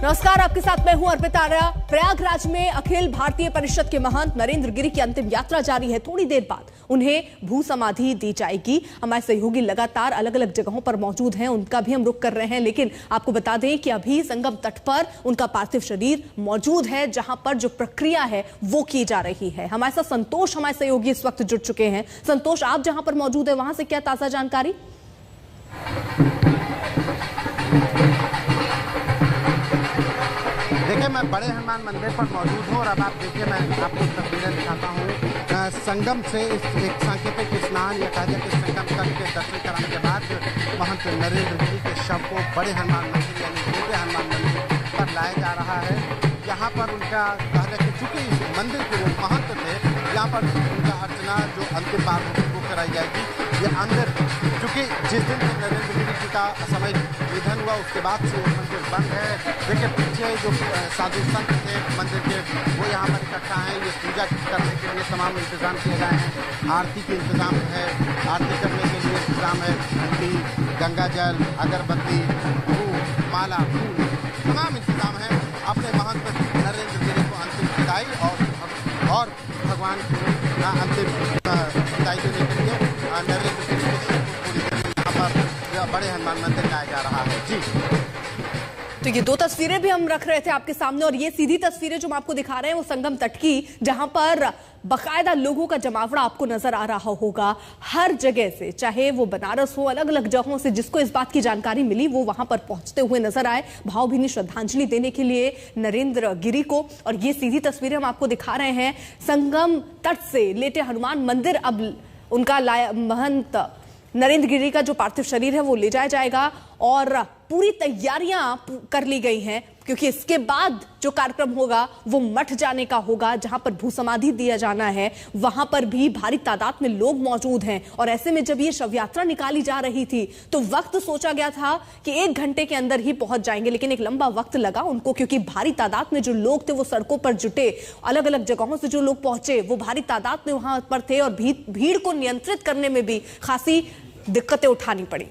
नमस्कार, आपके साथ मैं हूं अर्पिता आर्या। प्रयागराज में अखिल भारतीय परिषद के महंत नरेंद्र गिरी की अंतिम यात्रा जारी है। थोड़ी देर बाद उन्हें भू समाधि दी जाएगी। हमारे सहयोगी लगातार अलग अलग जगहों पर मौजूद हैं, उनका भी हम रुख कर रहे हैं। लेकिन आपको बता दें कि अभी संगम तट पर उनका पार्थिव शरीर मौजूद है, जहां पर जो प्रक्रिया है वो की जा रही है। हमारे साथ संतोष, हमारे सहयोगी इस वक्त जुड़ चुके हैं। संतोष, आप जहां पर मौजूद है वहां से क्या ताजा जानकारी? देखिए, मैं बड़े हनुमान मंदिर पर मौजूद हूँ और अब आप देखिए, मैं आपको तस्वीरें दिखाता हूँ। संगम से एक सांकेतिक स्नान या कहा जाए कि संगम तट के दर्शन कराने के बाद महंत नरेंद्र गिरी के शव को बड़े हनुमान मंदिर यानी छोटे हनुमान मंदिर पर लाया जा रहा है। यहाँ पर उनका कहा जाए कि चूंकि इस मंदिर के वो महंत थे, यहाँ पर उनका अर्चना जो अंतिम बार होगी वो कराई जाएगी। ये अंदर चूंकि जिस दिन नरेंद्र गिरी जी का असामयिक निधन हुआ उसके बाद से ये मंदिर बंद है। देखिए, पीछे जो साधु संत थे मंदिर के वो यहाँ पर इकट्ठा हैं। ये पूजा करने के लिए तमाम इंतजाम किए गए हैं। आरती के इंतजाम है, आरती करने के लिए इंतजाम है। घंटी, गंगा जल, अगरबत्ती, फूल, माला, फूल, तमाम इंतजाम है। अपने महंत नरेंद्र गिरी को अंतिम विदाई और भगवान को अंतिम विदाई देने के लिए नरेंद्र गिरी के शव को पूरी देर यहाँ पर बड़े हनुमान मंदिर लाया जा रहा है। जी, तो ये दो तस्वीरें भी हम रख रहे थे आपके सामने, और ये सीधी तस्वीरें जो हम आपको दिखा रहे हैं वो संगम तट की, जहां पर बाकायदा लोगों का जमावड़ा आपको नजर आ रहा होगा। हर जगह से, चाहे वो बनारस हो, अलग अलग जगहों से जिसको इस बात की जानकारी मिली वो वहां पर पहुंचते हुए नजर आए भावभीनी श्रद्धांजलि देने के लिए नरेंद्र गिरी को। और ये सीधी तस्वीरें हम आपको दिखा रहे हैं संगम तट से लेटे हनुमान मंदिर। अब उनका महंत नरेंद्र गिरी का जो पार्थिव शरीर है वो ले जाया जाएगा और पूरी तैयारियां कर ली गई हैं, क्योंकि इसके बाद जो कार्यक्रम होगा वो मठ जाने का होगा, जहां पर भू समाधि दिया जाना है। वहां पर भी भारी तादाद में लोग मौजूद हैं। और ऐसे में जब ये शव यात्रा निकाली जा रही थी तो वक्त सोचा गया था कि 1 घंटे के अंदर ही पहुंच जाएंगे, लेकिन एक लंबा वक्त लगा उनको, क्योंकि भारी तादाद में जो लोग थे वो सड़कों पर जुटे। अलग अलग जगहों से जो लोग पहुंचे वो भारी तादाद में वहां पर थे और भीड़ को नियंत्रित करने में भी खासी दिक्कतें उठानी पड़ी।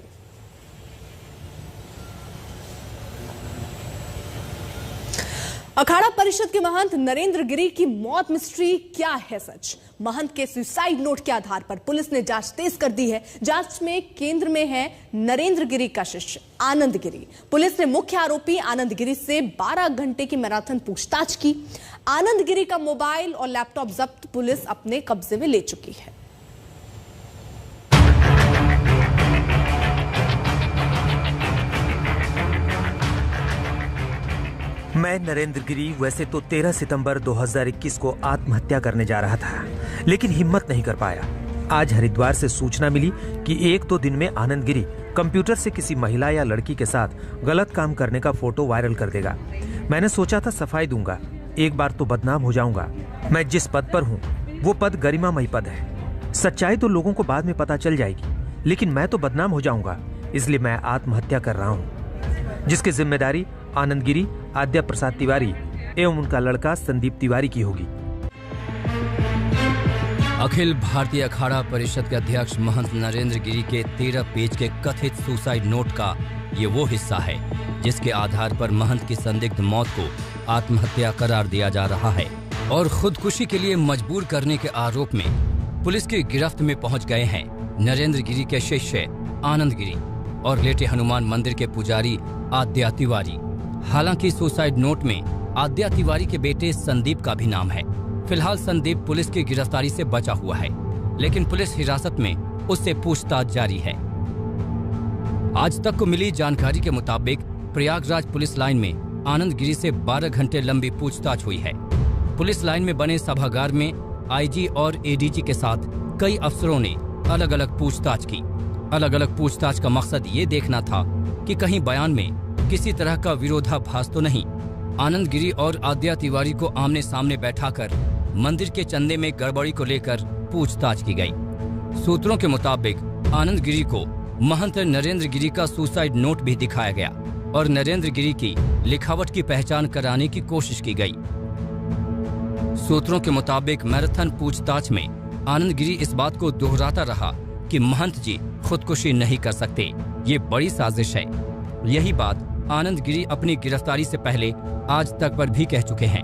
अखाड़ा परिषद के महंत नरेंद्र गिरी की मौत मिस्ट्री क्या है सच? महंत के सुसाइड नोट के आधार पर पुलिस ने जांच तेज कर दी है। जांच में केंद्र में है नरेंद्र गिरी का शिष्य आनंद गिरी। पुलिस ने मुख्य आरोपी आनंद गिरी से 12 घंटे की मैराथन पूछताछ की। आनंद गिरी का मोबाइल और लैपटॉप जब्त पुलिस अपने कब्जे में ले चुकी है। मैं नरेंद्र गिरी वैसे तो 13 सितंबर 2021 को आत्महत्या करने जा रहा था, लेकिन हिम्मत नहीं कर पाया। आज हरिद्वार से सूचना मिली कि 1-2 दिन में आनंद गिरी कंप्यूटर से किसी महिला या लड़की के साथ गलत काम करने का फोटो वायरल कर देगा। मैंने सोचा था सफाई दूंगा, एक बार तो बदनाम हो जाऊंगा। मैं जिस पद पर हूँ वो पद गरिमामय पद है। सच्चाई तो लोगों को बाद में पता चल जाएगी, लेकिन मैं तो बदनाम हो जाऊंगा, इसलिए मैं आत्महत्या कर रहा हूँ, जिसकी जिम्मेदारी आनंद गिरी, आद्या प्रसाद तिवारी एवं उनका लड़का संदीप तिवारी की होगी। अखिल भारतीय अखाड़ा परिषद के अध्यक्ष महंत नरेंद्र गिरी के 13 पेज के कथित सुसाइड नोट का ये वो हिस्सा है जिसके आधार पर महंत की संदिग्ध मौत को आत्महत्या करार दिया जा रहा है और खुदकुशी के लिए मजबूर करने के आरोप में पुलिस की गिरफ्त में पहुंच गए हैं नरेंद्र गिरी के शिष्य आनंद गिरी और लेटे हनुमान मंदिर के पुजारी आद्या तिवारी। हालांकि सुसाइड नोट में आद्या तिवारी के बेटे संदीप का भी नाम है। फिलहाल संदीप पुलिस की गिरफ्तारी से बचा हुआ है, लेकिन पुलिस हिरासत में उससे पूछताछ जारी है। आज तक को मिली जानकारी के मुताबिक प्रयागराज पुलिस लाइन में आनंद गिरी से 12 घंटे लंबी पूछताछ हुई है। पुलिस लाइन में बने सभागार में आईजी और एडीजी के साथ कई अफसरों ने अलग अलग पूछताछ की। अलग अलग पूछताछ का मकसद ये देखना था कि कहीं बयान में किसी तरह का विरोधाभास तो नहीं। आनंद गिरी और आद्या तिवारी को आमने सामने बैठाकर मंदिर के चंदे में गड़बड़ी को लेकर पूछताछ की गई। सूत्रों के मुताबिक आनंद गिरी को महंत नरेंद्र गिरी का सुसाइड नोट भी दिखाया गया और नरेंद्र गिरी की लिखावट की पहचान कराने की कोशिश की गई। सूत्रों के मुताबिक मैराथन पूछताछ में आनंद गिरी इस बात को दोहराता रहा कि महंत जी खुदकुशी नहीं कर सकते, ये बड़ी साजिश है। यही बात आनंद गिरी अपनी गिरफ्तारी से पहले आज तक पर भी कह चुके हैं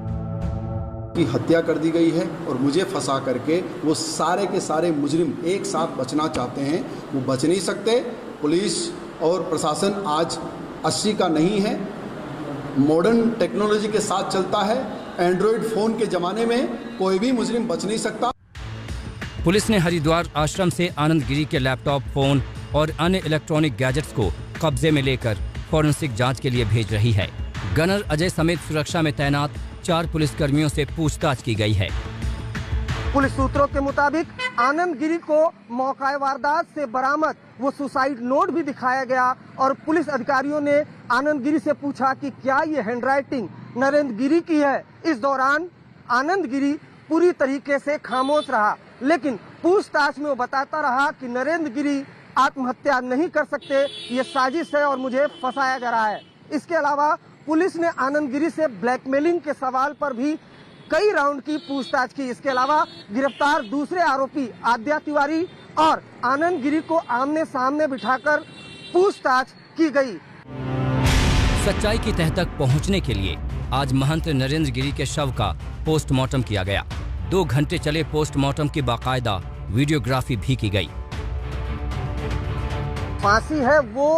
की हत्या कर दी गई है और मुझे फंसा करके वो सारे के सारे मुजरिम एक साथ बचना चाहते हैं, वो बच नहीं सकते। पुलिस और प्रशासन आज 80 का नहीं है, मॉडर्न टेक्नोलॉजी के साथ चलता है। एंड्रॉयड फ़ोन के ज़माने में कोई भी मुजरिम बच नहीं सकता। पुलिस ने हरिद्वार आश्रम से आनंद गिरी के लैपटॉप, फोन और अन्य इलेक्ट्रॉनिक गैजेट्स को कब्जे में लेकर फॉरेंसिक जांच के लिए भेज रही है। गनर अजय समेत सुरक्षा में तैनात 4 पुलिसकर्मियों से पूछताछ की गई है। पुलिस सूत्रों के मुताबिक आनंद गिरी को मौका वारदात से बरामद वो सुसाइड नोट भी दिखाया गया और पुलिस अधिकारियों ने आनंद गिरी से पूछा कि क्या ये हैंडराइटिंग नरेंद्र गिरी की है। इस दौरान आनंद गिरी पूरी तरीके से खामोश रहा, लेकिन पूछताछ में वो बताता रहा कि नरेंद्र गिरी आत्महत्या नहीं कर सकते, ये साजिश है और मुझे फंसाया जा रहा है। इसके अलावा पुलिस ने आनंद गिरी से ब्लैकमेलिंग के सवाल पर भी कई राउंड की पूछताछ की। इसके अलावा गिरफ्तार दूसरे आरोपी आद्या तिवारी और आनंद गिरी को आमने सामने बिठाकर पूछताछ की गई। सच्चाई की तह तक पहुंचने के लिए आज महंत नरेंद्र गिरी के शव का पोस्टमार्टम किया गया। 2 घंटे चले पोस्टमार्टम की बाकायदा वीडियोग्राफी भी की गई। फांसी है वो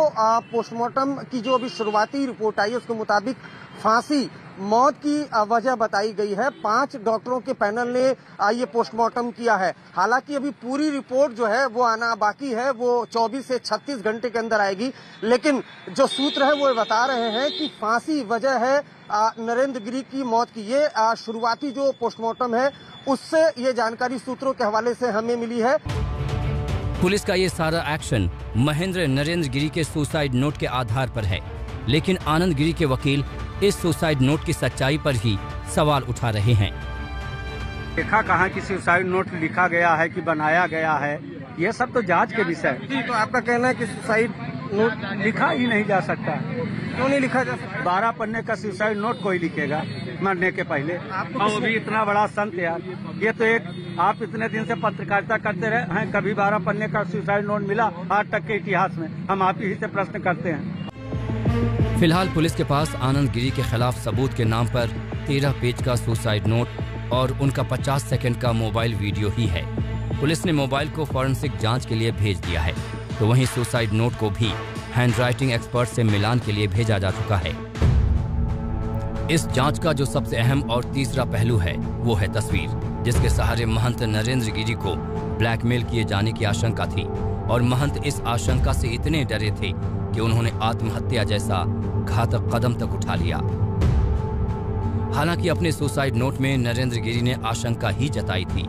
पोस्टमार्टम की जो अभी शुरुआती रिपोर्ट आई है उसके मुताबिक फांसी मौत की वजह बताई गई है। 5 डॉक्टरों के पैनल ने ये पोस्टमार्टम किया है। हालांकि अभी पूरी रिपोर्ट जो है वो आना बाकी है, वो 24 से 36 घंटे के अंदर आएगी। लेकिन जो सूत्र है वो बता रहे हैं कि फांसी वजह है नरेंद्र गिरी की मौत की। ये शुरुआती जो पोस्टमार्टम है उससे ये जानकारी सूत्रों के हवाले से हमें मिली है। पुलिस का ये सारा एक्शन महेंद्र नरेंद्र गिरी के सुसाइड नोट के आधार पर है, लेकिन आनंद गिरी के वकील इस सुसाइड नोट की सच्चाई पर ही सवाल उठा रहे हैं। देखा कहाँ कि सुसाइड नोट लिखा गया है कि बनाया गया है, ये सब तो जांच के विषय है। तो आपका कहना है कि सुसाइड नोट लिखा ही नहीं जा सकता। क्यों नहीं लिखा जा सकता? 12 पन्ने का सुसाइड नोट कोई लिखेगा मरने के पहले? और वो भी इतना बड़ा संत यार। ये तो एक आप इतने दिन से पत्रकारिता करते रहे हैं, कभी 12 पन्ने का सुसाइड नोट मिला आज तक के इतिहास में? हम आप ही से प्रश्न करते हैं। फिलहाल पुलिस के पास आनंद गिरी के खिलाफ सबूत के नाम पर 13 पेज का सुसाइड नोट और उनका 50 सेकंड का मोबाइल वीडियो ही है। पुलिस ने मोबाइल को फॉरेंसिक जांच के लिए भेज दिया है, तो वहीं सुसाइड नोट को भी हैंडराइटिंग एक्सपर्ट से मिलान के लिए भेजा जा चुका है। इस जांच का जो सबसे अहम और तीसरा पहलू है वो है तस्वीर, जिसके सहारे महंत नरेंद्र गिरी को ब्लैकमेल किए जाने की आशंका थी और महंत इस आशंका से इतने डरे थे कि उन्होंने आत्महत्या जैसा घातक कदम तक उठा लिया। हालांकि अपने सुसाइड नोट में नरेंद्र गिरी ने आशंका ही जताई थी।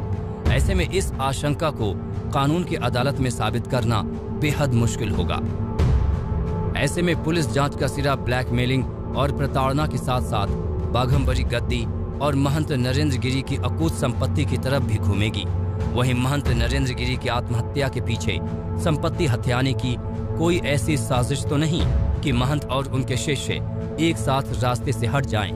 ऐसे में इस आशंका को कानून की अदालत में साबित करना बेहद मुश्किल होगा। ऐसे में पुलिस जांच का सिरा ब्लैकमेलिंग और प्रताड़ना के साथ साथ बाघंबरी गद्दी और महंत नरेंद्र गिरी की अकूत संपत्ति की तरफ भी घूमेगी। वहीं महंत नरेंद्र गिरी की आत्महत्या के पीछे संपत्ति हथियाने की कोई ऐसी साजिश तो नहीं कि महंत और उनके शिष्य एक साथ रास्ते से हट जाएं।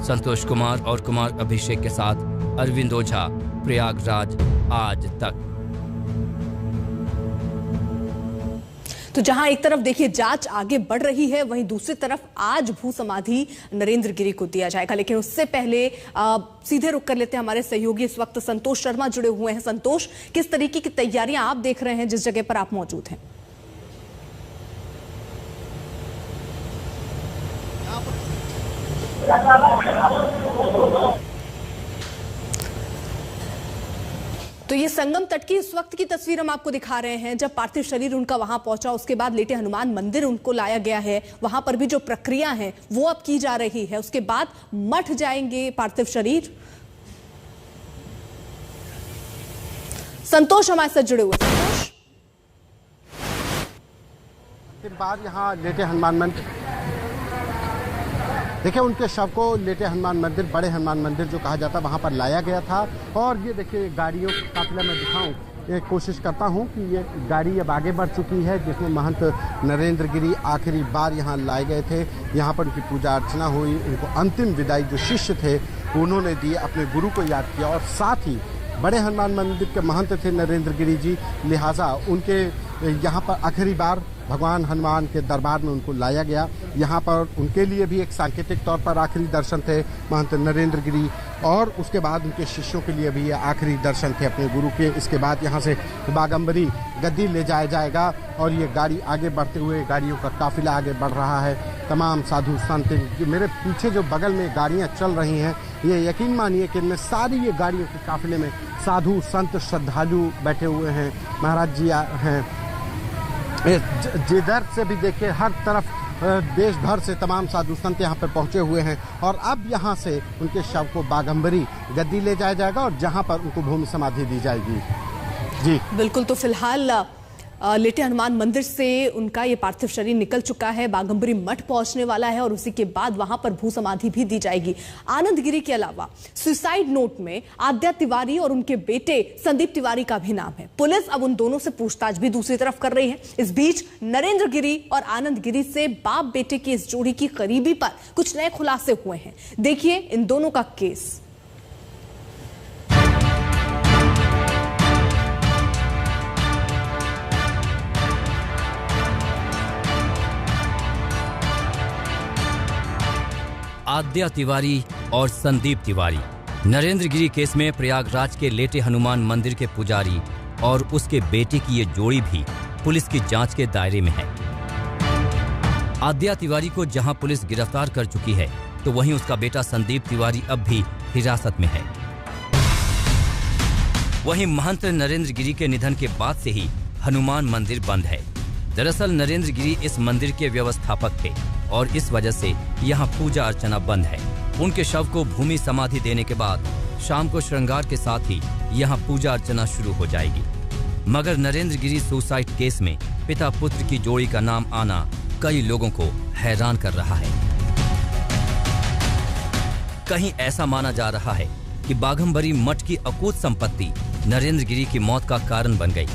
संतोष कुमार और कुमार अभिषेक के साथ अरविंद ओझा, प्रयागराज, आज तक। तो जहां एक तरफ देखिए जांच आगे बढ़ रही है, वहीं दूसरी तरफ आज भू समाधि नरेंद्र गिरी को दिया जाएगा। लेकिन उससे पहले सीधे रुक कर लेते हैं, हमारे सहयोगी इस वक्त संतोष शर्मा जुड़े हुए हैं। संतोष, किस तरीके की तैयारियां आप देख रहे हैं जिस जगह पर आप मौजूद हैं? तो ये संगम तट की इस वक्त की तस्वीर हम आपको दिखा रहे हैं। जब पार्थिव शरीर उनका वहां पहुंचा, उसके बाद लेटे हनुमान मंदिर उनको लाया गया है। वहां पर भी जो प्रक्रिया है वो अब की जा रही है। उसके बाद मठ जाएंगे पार्थिव शरीर। संतोष हमारे साथ जुड़े हुए। संतोष, फिर बाद यहाँ लेटे हनुमान मंदिर, देखिए उनके शव को लेटे हनुमान मंदिर, बड़े हनुमान मंदिर जो कहा जाता है, वहाँ पर लाया गया था। और ये देखिए गाड़ियों का काफिला मैं दिखाऊं, ये कोशिश करता हूं कि ये गाड़ी अब आगे बढ़ चुकी है, जिसमें महंत नरेंद्र गिरी आखिरी बार यहाँ लाए गए थे। यहाँ पर उनकी पूजा अर्चना हुई, उनको अंतिम विदाई जो शिष्य थे उन्होंने दी, अपने गुरु को याद किया। और साथ ही बड़े हनुमान मंदिर के महंत थे नरेंद्र गिरी जी, लिहाजा उनके यहाँ पर आखिरी बार भगवान हनुमान के दरबार में उनको लाया गया। यहाँ पर उनके लिए भी एक सांकेतिक तौर पर आखिरी दर्शन थे महंत नरेंद्र गिरी, और उसके बाद उनके शिष्यों के लिए भी ये आखिरी दर्शन थे अपने गुरु के। इसके बाद यहाँ से बागंबरी गद्दी ले जाया जाएगा और ये गाड़ी आगे बढ़ते हुए, गाड़ियों का काफिला आगे बढ़ रहा है। तमाम साधु संत, मेरे पीछे जो बगल में गाड़ियाँ चल रही हैं, ये यकीन मानिए कि इनमें सारी ये गाड़ियों के काफिले में साधु संत श्रद्धालु बैठे हुए हैं। महाराज जी हैं, जिधर से भी देखिए हर तरफ देश भर से तमाम साधु संत यहाँ पर पहुँचे हुए हैं। और अब यहाँ से उनके शव को बागंबरी गद्दी ले जाया जाएगा और जहाँ पर उनको भूमि समाधि दी जाएगी। जी बिल्कुल। तो फिलहाल लेटे हनुमान मंदिर से उनका ये पार्थिव शरीर निकल चुका है, बागंबरी मठ पहुंचने वाला है और उसी के बाद वहां पर भू समाधि भी दी जाएगी। आनंद गिरी के अलावा सुसाइड नोट में आद्या तिवारी और उनके बेटे संदीप तिवारी का भी नाम है। पुलिस अब उन दोनों से पूछताछ भी दूसरी तरफ कर रही है। इस बीच नरेंद्र गिरी और आनंद गिरी से बाप बेटे की इस जोड़ी की करीबी पर कुछ नए खुलासे हुए हैं। देखिए इन दोनों का केस। आद्या तिवारी और संदीप तिवारी नरेंद्र गिरी केस में प्रयागराज के लेटे हनुमान मंदिर के पुजारी और उसके बेटे की ये जोड़ी भी पुलिस की जांच के दायरे में है। आद्या तिवारी को जहां पुलिस गिरफ्तार कर चुकी है, तो वहीं उसका बेटा संदीप तिवारी अब भी हिरासत में है। वहीं महंत नरेंद्र गिरी के निधन के बाद से ही हनुमान मंदिर बंद है। दरअसल नरेंद्र गिरी इस मंदिर के व्यवस्थापक थे और इस वजह से यहाँ पूजा अर्चना बंद है। उनके शव को भूमि समाधि देने के बाद शाम को श्रृंगार के साथ ही यहाँ पूजा अर्चना शुरू हो जाएगी। मगर नरेंद्र गिरी सुसाइड केस में पिता पुत्र की जोड़ी का नाम आना कई लोगों को हैरान कर रहा है। कहीं ऐसा माना जा रहा है कि बाघंबरी मठ की अकूत संपत्ति नरेंद्र गिरी की मौत का कारण बन गई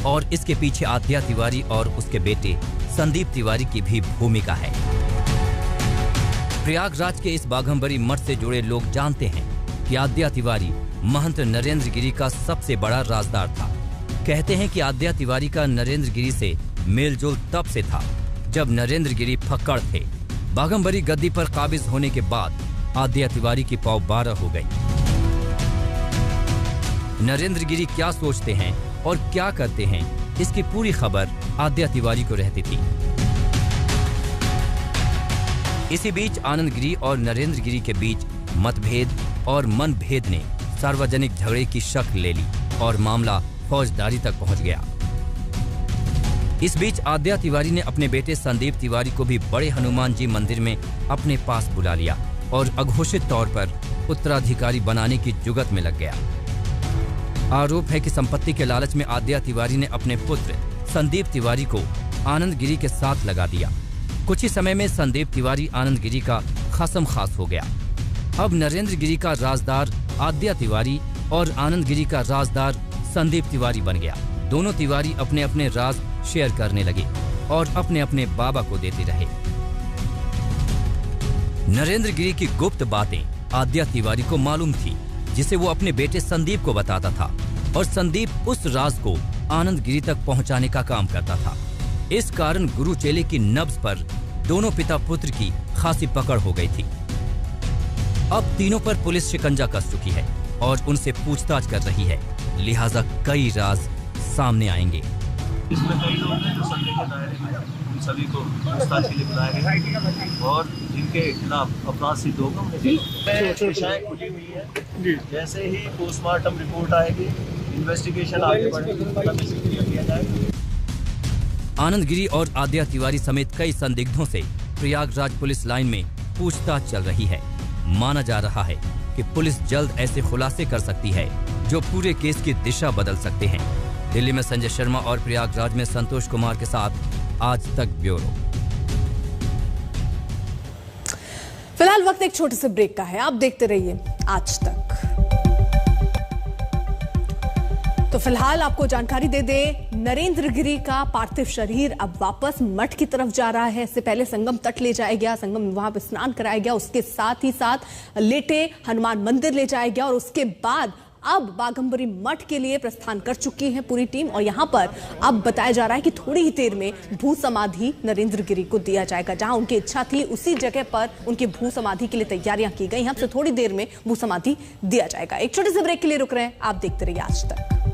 और इसके पीछे आद्या तिवारी और उसके बेटे संदीप तिवारी की भी भूमिका है। प्रयागराज के इस बाघंबरी मठ से जुड़े लोग जानते हैं कि आद्या तिवारी महंत नरेंद्र गिरी का सबसे बड़ा राजदार था। कहते हैं कि आद्या तिवारी का नरेंद्र गिरी से मेलजोल तब से था जब नरेंद्र गिरी फक्कड़ थे। बाघंबरी गद्दी पर काबिज होने के बाद आद्या तिवारी की पौ 12 हो गई। नरेंद्र गिरी क्या सोचते हैं और क्या करते हैं, इसकी पूरी खबर आद्या तिवारी को रहती थी। इसी बीच आनंद गिरी और नरेंद्र गिरी के बीच मतभेद और मनभेद ने सार्वजनिक झगड़े की शक्ल ले ली और मामला फौजदारी तक पहुंच गया। इस बीच आद्या तिवारी ने अपने बेटे संदीप तिवारी को भी बड़े हनुमान जी मंदिर में अपने पास बुला लिया और अघोषित तौर पर उत्तराधिकारी बनाने की जुगत में लग गया। आरोप है कि संपत्ति के लालच में आद्या तिवारी ने अपने पुत्र संदीप तिवारी को आनंद गिरी के साथ लगा दिया। कुछ ही समय में संदीप तिवारी आनंद गिरी का खासम खास हो गया। अब नरेंद्र गिरी का राजदार आद्या तिवारी और आनंद गिरी का राजदार संदीप तिवारी बन गया। दोनों तिवारी अपने अपने राज शेयर करने लगे और अपने अपने बाबा को देते रहे। नरेंद्र गिरी की गुप्त बातें आद्या तिवारी को मालूम थी, जिसे वो अपने बेटे संदीप को बताता था और संदीप उस राज को आनंद गिरी तक पहुंचाने का काम करता था। इस कारण गुरु चेले की नब्ज पर दोनों पिता पुत्र की खासी पकड़ हो गई थी। अब तीनों पर पुलिस शिकंजा कस चुकी है और उनसे पूछताछ कर रही है, लिहाजा कई राज सामने आएंगे। इसमें कई लोग हैं जो संदेह के दायरे में, उन सभी को पूछताछ के लिए बुलाया गया है और जिनके खिलाफ अपराध सिद्ध होगा उन्हें शिकायत खुली हुई है। जैसे ही पोस्टमार्टम रिपोर्ट आएगी, इन्वेस्टिगेशन आगे बढ़ेगी, किया जाएगा। आनंद गिरी और आद्या तिवारी समेत कई संदिग्धों से प्रयागराज पुलिस लाइन में पूछताछ चल रही है। माना जा रहा है कि पुलिस जल्द ऐसे खुलासे कर सकती है जो पूरे केस की दिशा बदल सकते हैं। दिल्ली में संजय शर्मा और प्रयागराज में संतोष कुमार के साथ आज तक ब्यूरो। फिलहाल वक्त एक छोटे से ब्रेक का है, आप देखते रहिए आज तक। तो फिलहाल आपको जानकारी दे दे, नरेंद्र गिरी का पार्थिव शरीर अब वापस मठ की तरफ जा रहा है। इससे पहले संगम तट ले जाया गया, संगम वहां पे स्नान कराया गया, उसके साथ ही साथ लेटे हनुमान मंदिर ले जाया गया और उसके बाद अब बाघंबरी मठ के लिए प्रस्थान कर चुकी है पूरी टीम और यहां पर अब बताया जा रहा है कि थोड़ी ही देर में भू समाधि नरेंद्र गिरी को दिया जाएगा। जहां उनकी इच्छा थी उसी जगह पर उनकी भू समाधि के लिए तैयारियां की गई हैं। अब से थोड़ी देर में भू समाधि दिया जाएगा। एक छोटे से ब्रेक के लिए रुक रहे हैं, आप देखते रहिए आज तक।